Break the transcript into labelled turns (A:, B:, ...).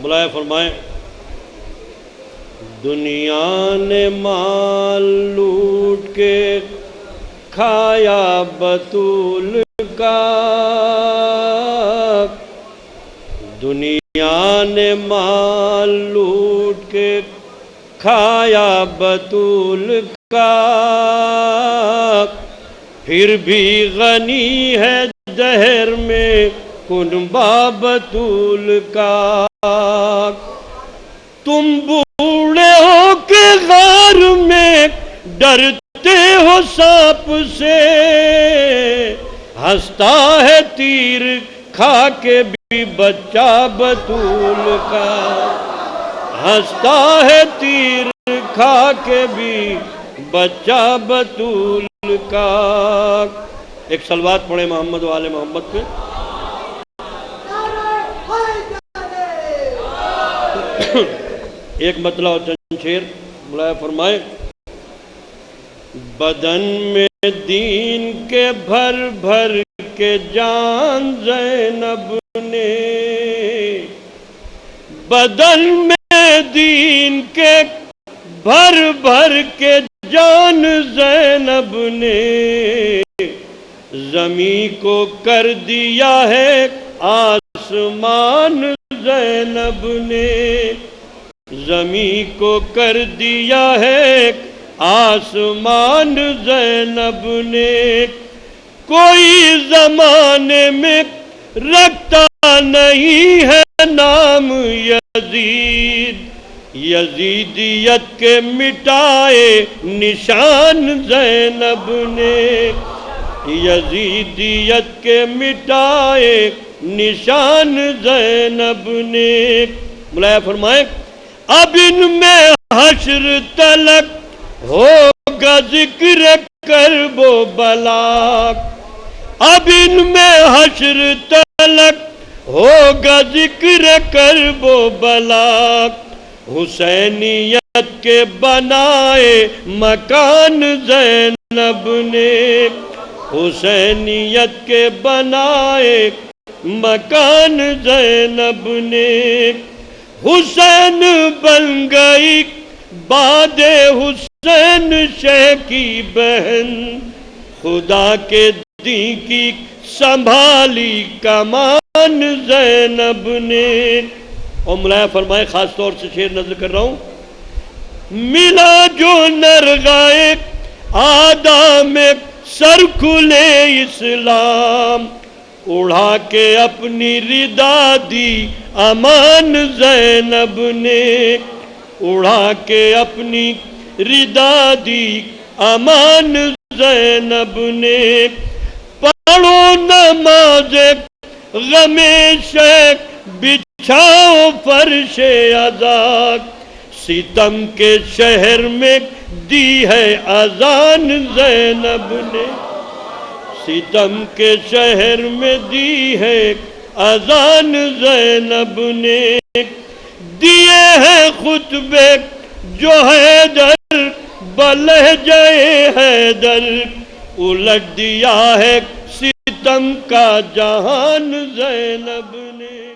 A: بلائے فرمائیں دنیا نے مال لوٹ کے کھایا بطول کا، دنیا نے مال لوٹ کے کھایا بطول کا، پھر بھی غنی ہے دہر میں کنبہ بطول کا۔ تم بوڑھے ہو کے غار میں ڈرتے ہو سانپ سے، ہنستا ہے تیر کھا کے بھی بچہ بطول کا، ہنستا ہے تیر کھا کے بھی بچہ بطول کا۔ ایک صلوات پڑھیں محمد و آل محمد پہ۔ ایک مطلع اور چند شعر بلائے فرمائے بدن میں دین کے بھر بھر کے جان زینب نے، بدن میں دین کے بھر بھر کے جان زینب نے، زمین کو کر دیا ہے آسمان زینب نے، زمین کو کر دیا ہے آسمان زینب نے، کوئی زمانے میں رکھتا نہیں ہے نام یزید، یزیدیت کے مٹائے نشان زینب نے، یزیدیت کے مٹائے نشان زینب نے۔ مولانا فرمائیں اب ان میں حشر تلک ہوگا ذکر کرب و بلا، اب ان میں حشر تلک ہوگا ذکر کرب و بلا، حسینیت کے بنائے مکان زینب نے، حسینیت کے بنائے مکان زینب نے، حسین بن گئی بعد حسین شہ کی بہن، خدا کے دین کی سنبھالی کمان زینب نے۔ اور مولانا فرمائے خاص طور سے شعر نظر کر رہا ہوں ملا جو نرغائے آدھا میں سر کھلے اسلام، اڑا کے اپنی ردا دی امان زینب نے، اڑا کے اپنی ردا دی امان زینب نے، پڑھو نماز غم شیخ بچھاؤ فرش عزا، ستم کے شہر میں دی ہے اذان زینب نے، ستم کے شہر میں دی ہے اذان زینب نے، دیے ہیں خطبے جو حیدر بلہجہ حیدر، الٹ دیا ہے ستم کا جہان زینب نے۔